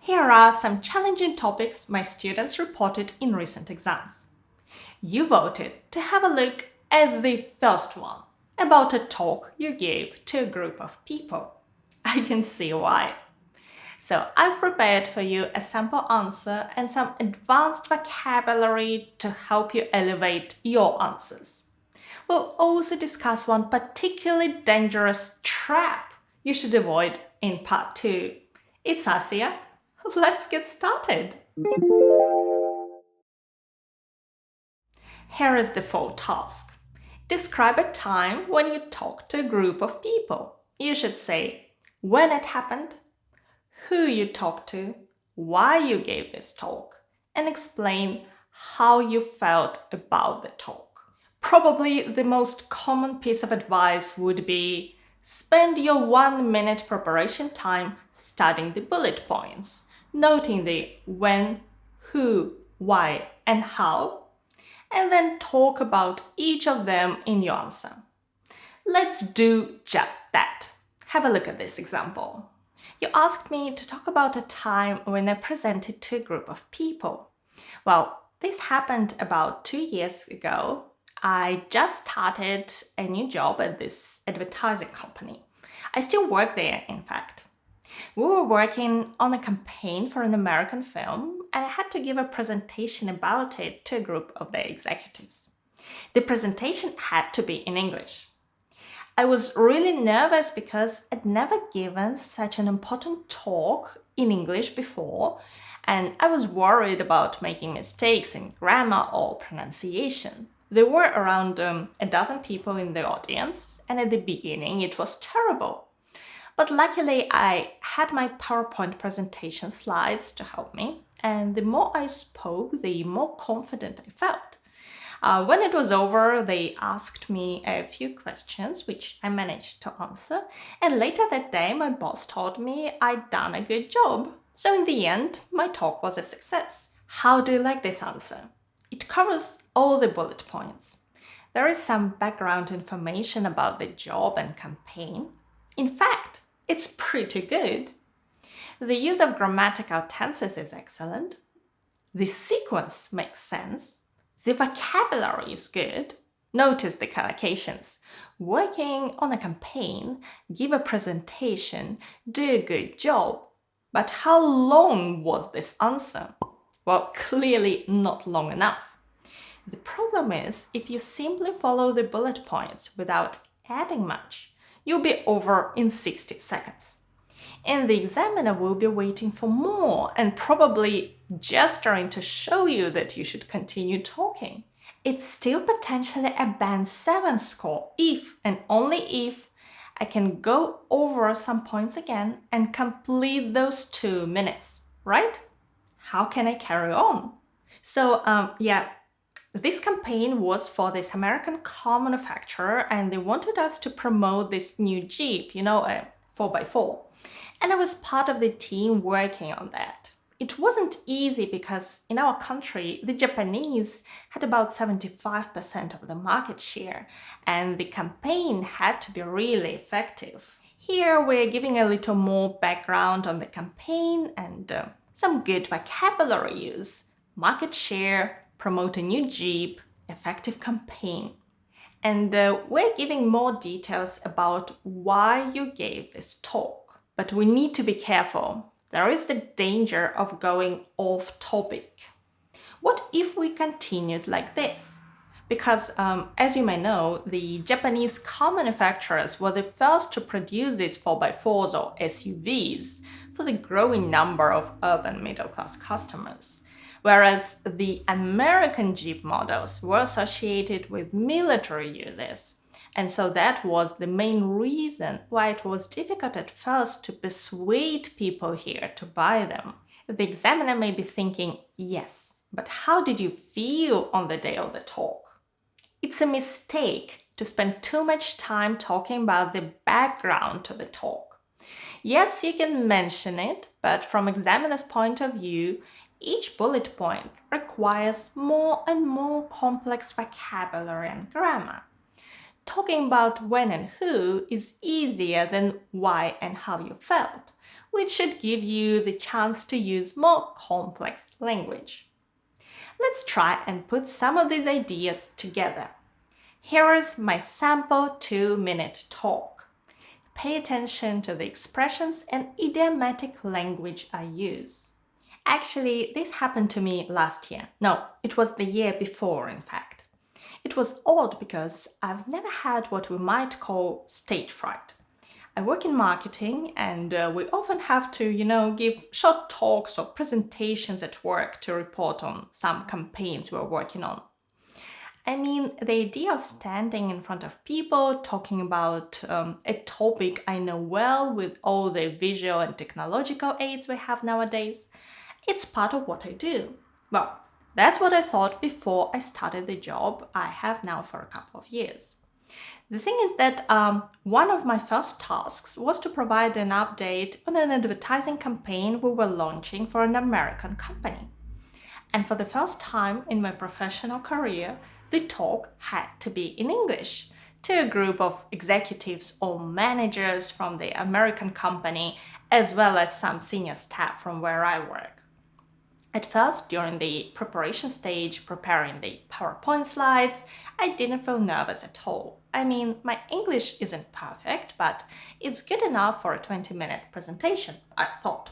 Here are some challenging topics my students reported in recent exams. You voted to have a look at the first one, about a talk you gave to a group of people. I can see why. So I've prepared for you a sample answer and some advanced vocabulary to help you elevate your answers. We'll also discuss one particularly dangerous trap you should avoid in part 2. It's Asia. Let's get started. Here is the full task. Describe a time when you talked to a group of people. You should say when it happened, who you talked to, why you gave this talk, and explain how you felt about the talk. Probably the most common piece of advice would be spend your 1 minute preparation time studying the bullet points, noting the when, who, why, and how, and then talk about each of them in your answer. Let's do just that. Have a look at this example. You asked me to talk about a time when I presented to a group of people. Well, this happened about 2 years ago. I just started a new job at this advertising company. I still work there, in fact. We were working on a campaign for an American film, and I had to give a presentation about it to a group of the executives. The presentation had to be in English. I was really nervous because I'd never given such an important talk in English before, and I was worried about making mistakes in grammar or pronunciation. There were around a dozen people in the audience, and at the beginning it was terrible. But luckily, I had my PowerPoint presentation slides to help me, and the more I spoke, the more confident I felt. When it was over, they asked me a few questions, which I managed to answer, and later that day, my boss told me I'd done a good job. So in the end, my talk was a success. How do you like this answer? It covers all the bullet points. There is some background information about the job and campaign. In fact, it's pretty good. The use of grammatical tenses is excellent. The sequence makes sense. The vocabulary is good. Notice the collocations. Working on a campaign, give a presentation, do a good job. But how long was this answer? Well, clearly not long enough. The problem is, if you simply follow the bullet points without adding much, you'll be over in 60 seconds. And the examiner will be waiting for more and probably gesturing to show you that you should continue talking. It's still potentially a band 7 score if and only if I can go over some points again and complete those 2 minutes, right? How can I carry on? So, this campaign was for this American car manufacturer, and they wanted us to promote this new Jeep, a 4x4. And I was part of the team working on that. It wasn't easy because in our country, the Japanese had about 75% of the market share, and the campaign had to be really effective. Here we're giving a little more background on the campaign and some good vocabulary use. Market share, promote a new Jeep, effective campaign. And we're giving more details about why you gave this talk. But we need to be careful. There is the danger of going off topic. What if we continued like this? Because, as you may know, the Japanese car manufacturers were the first to produce these 4x4s or SUVs for the growing number of urban middle-class customers. Whereas the American Jeep models were associated with military uses. And so that was the main reason why it was difficult at first to persuade people here to buy them. The examiner may be thinking, yes, but how did you feel on the day of the talk? It's a mistake to spend too much time talking about the background to the talk. Yes, you can mention it, but from examiner's point of view, each bullet point requires more and more complex vocabulary and grammar. Talking about when and who is easier than why and how you felt, which should give you the chance to use more complex language. Let's try and put some of these ideas together. Here is my sample 2-minute talk. Pay attention to the expressions and idiomatic language I use. Actually, this happened to me last year. No, it was the year before, in fact. It was odd because I've never had what we might call stage fright. I work in marketing and we often have to, give short talks or presentations at work to report on some campaigns we're working on. I mean, the idea of standing in front of people, talking about a topic I know well with all the visual and technological aids we have nowadays, it's part of what I do. Well, that's what I thought before I started the job I have now for a couple of years. The thing is that one of my first tasks was to provide an update on an advertising campaign we were launching for an American company. And for the first time in my professional career, the talk had to be in English to a group of executives or managers from the American company, as well as some senior staff from where I work. At first, during the preparation stage, preparing the PowerPoint slides, I didn't feel nervous at all. I mean, my English isn't perfect, but it's good enough for a 20-minute presentation, I thought.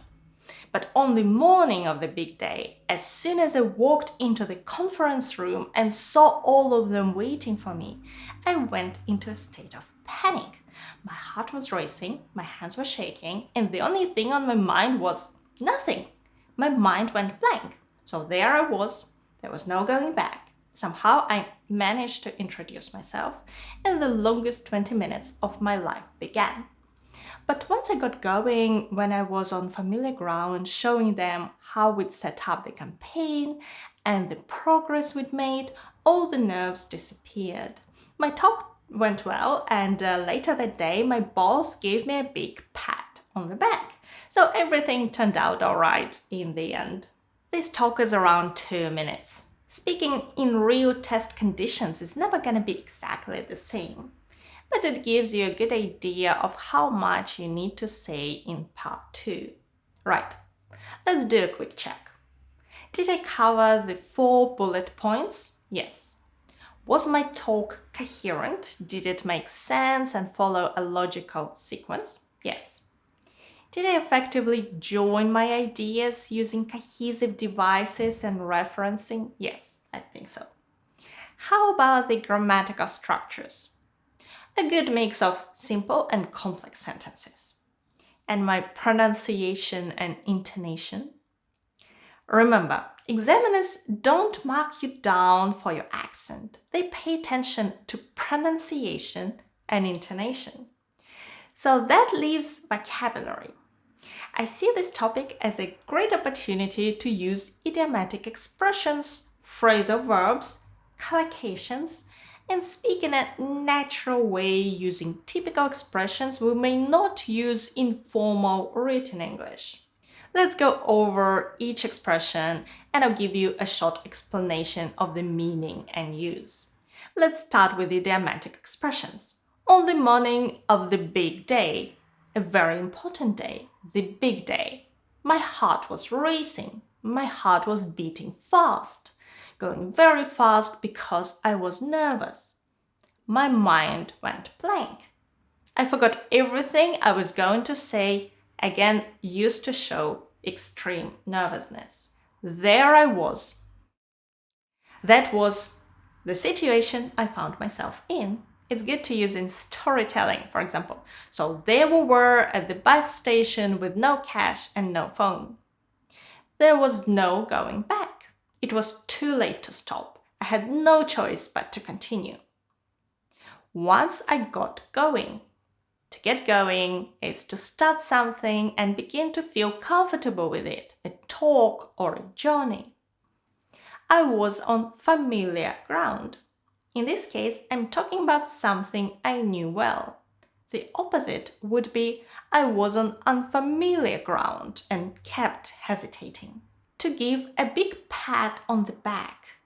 But on the morning of the big day, as soon as I walked into the conference room and saw all of them waiting for me, I went into a state of panic. My heart was racing, my hands were shaking, and the only thing on my mind was nothing. My mind went blank. So there I was. There was no going back. Somehow I managed to introduce myself, and the longest 20 minutes of my life began. But once I got going, when I was on familiar ground, showing them how we'd set up the campaign and the progress we'd made, all the nerves disappeared. My talk went well, and later that day, my boss gave me a big pat on the back. So everything turned out all right in the end. This talk is around 2 minutes. Speaking in real test conditions is never going to be exactly the same, but it gives you a good idea of how much you need to say in part 2. Right, let's do a quick check. Did I cover the 4 bullet points? Yes. Was my talk coherent? Did it make sense and follow a logical sequence? Yes. Did I effectively join my ideas using cohesive devices and referencing? Yes, I think so. How about the grammatical structures? A good mix of simple and complex sentences. And my pronunciation and intonation? Remember, examiners don't mark you down for your accent. They pay attention to pronunciation and intonation. So that leaves vocabulary. I see this topic as a great opportunity to use idiomatic expressions, phrasal verbs, collocations, and speak in a natural way using typical expressions we may not use in formal written English. Let's go over each expression and I'll give you a short explanation of the meaning and use. Let's start with idiomatic expressions. On the morning of the big day, a very important day, the big day, my heart was racing. My heart was beating fast, going very fast because I was nervous. My mind went blank. I forgot everything I was going to say, again, used to show extreme nervousness. There I was. That was the situation I found myself in. It's good to use in storytelling, for example. So there we were at the bus station with no cash and no phone. There was no going back. It was too late to stop. I had no choice but to continue. Once I got going, to get going is to start something and begin to feel comfortable with it, a talk or a journey. I was on familiar ground. In this case, I'm talking about something I knew well. The opposite would be I was on unfamiliar ground and kept hesitating. To give a big pat on the back.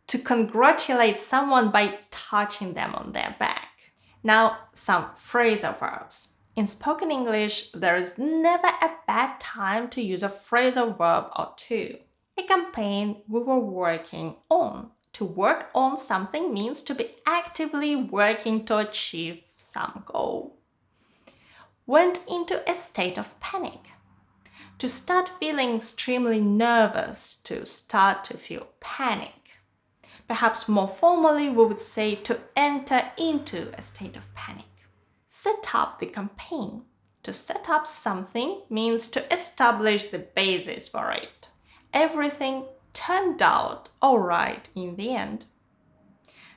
To congratulate someone by touching them on their back. Now, some phrasal verbs. In spoken English, there is never a bad time to use a phrasal verb or two. A campaign we were working on. To work on something means to be actively working to achieve some goal. Went into a state of panic. To start feeling extremely nervous, to start to feel panic. Perhaps more formally, we would say to enter into a state of panic. Set up the campaign. To set up something means to establish the basis for it. Everything turned out all right in the end.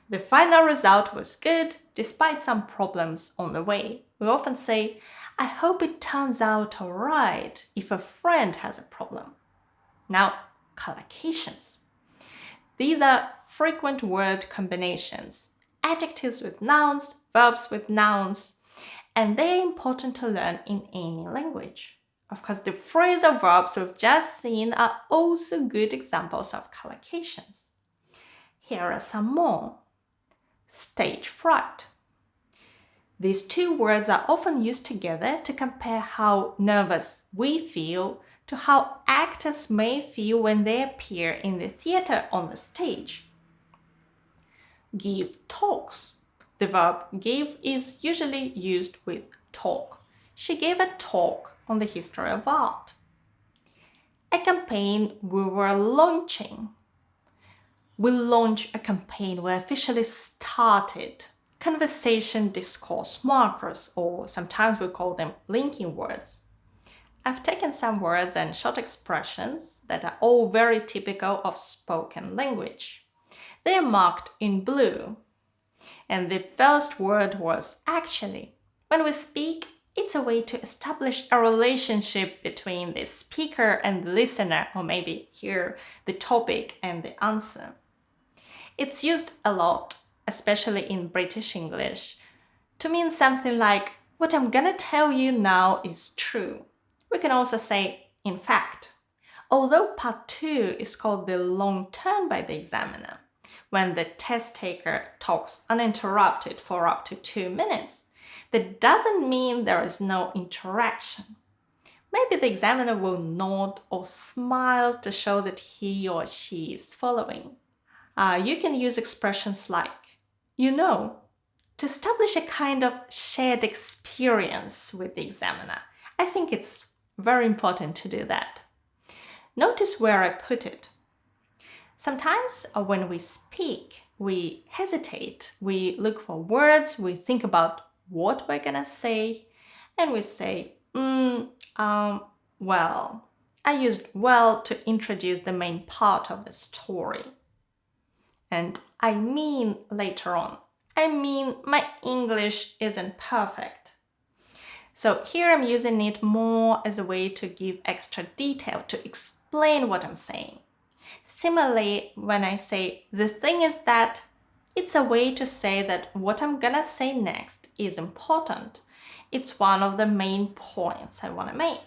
The final result was good despite some problems on the way. We often say, I hope it turns out all right if a friend has a problem. Now, collocations. These are frequent word combinations, adjectives with nouns, verbs with nouns, and they are important to learn in any language. Of course, the phrasal verbs we've just seen are also good examples of collocations. Here are some more. Stage fright. These two words are often used together to compare how nervous we feel to how actors may feel when they appear in the theater on the stage. Give talks. The verb give is usually used with talk. She gave a talk on the history of art. A campaign we were launching. We launch a campaign we officially started. Conversation discourse markers, or sometimes we call them linking words. I've taken some words and short expressions that are all very typical of spoken language. They are marked in blue. And the first word was actually. When we speak, it's a way to establish a relationship between the speaker and the listener, or maybe here the topic and the answer. It's used a lot, especially in British English, to mean something like, what I'm gonna tell you now is true. We can also say, in fact. Although part 2 is called the long turn by the examiner, when the test taker talks uninterrupted for up to 2 minutes, that doesn't mean there is no interaction. Maybe the examiner will nod or smile to show that he or she is following. You can use expressions like, you know, to establish a kind of shared experience with the examiner. I think it's very important to do that. Notice where I put it. Sometimes when we speak, we hesitate, we look for words, we think about what we're gonna say, and we say, well. I used well to introduce the main part of the story. And I mean later on. I mean, my English isn't perfect. So here I'm using it more as a way to give extra detail, to explain what I'm saying. Similarly, when I say, the thing is that, it's a way to say that what I'm gonna say next is important. It's one of the main points I want to make.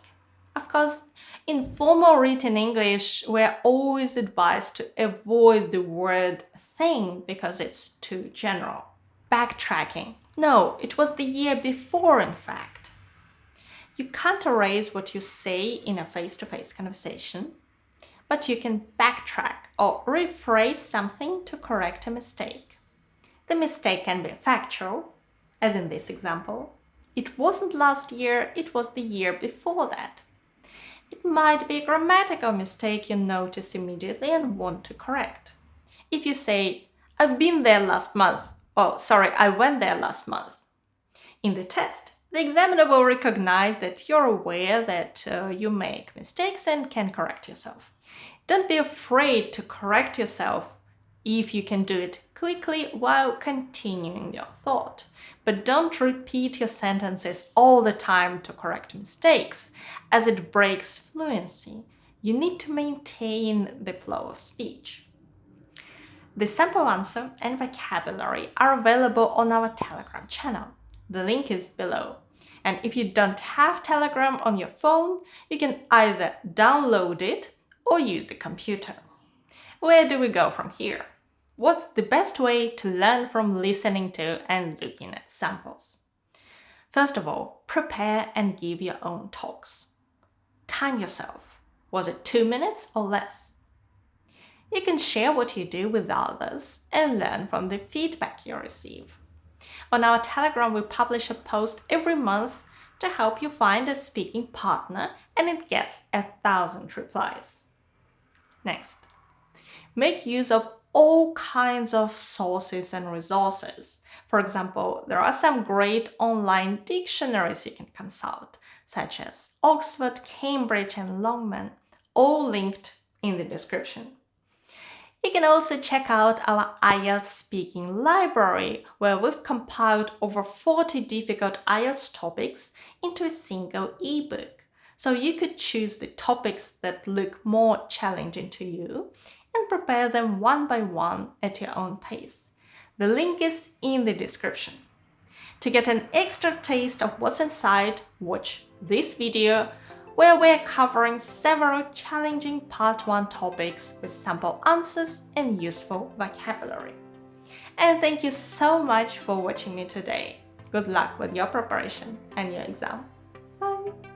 Of course, in formal written English, we're always advised to avoid the word thing because it's too general. Backtracking. No, it was the year before, in fact. You can't erase what you say in a face-to-face conversation, but you can backtrack or rephrase something to correct a mistake. The mistake can be factual, as in this example. It wasn't last year, it was the year before that. It might be a grammatical mistake you notice immediately and want to correct. If you say, I've been there last month, I went there last month. In the test, the examiner will recognize that you're aware that you make mistakes and can correct yourself. Don't be afraid to correct yourself if you can do it quickly while continuing your thought. But don't repeat your sentences all the time to correct mistakes, as it breaks fluency. You need to maintain the flow of speech. The sample answer and vocabulary are available on our Telegram channel. The link is below. And if you don't have Telegram on your phone, you can either download it or use the computer. Where do we go from here? What's the best way to learn from listening to and looking at samples? First of all, prepare and give your own talks. Time yourself. Was it 2 minutes or less? You can share what you do with others and learn from the feedback you receive. On our Telegram, we publish a post every month to help you find a speaking partner, and it gets 1,000 replies. Next, make use of all kinds of sources and resources. For example, there are some great online dictionaries you can consult, such as Oxford, Cambridge, and Longman, all linked in the description. You can also check out our IELTS speaking library, where we've compiled over 40 difficult IELTS topics into a single ebook. So you could choose the topics that look more challenging to you and prepare them one by one at your own pace. The link is in the description. To get an extra taste of what's inside, watch this video where we're covering several challenging Part 1 topics with sample answers and useful vocabulary. And thank you so much for watching me today. Good luck with your preparation and your exam. Bye!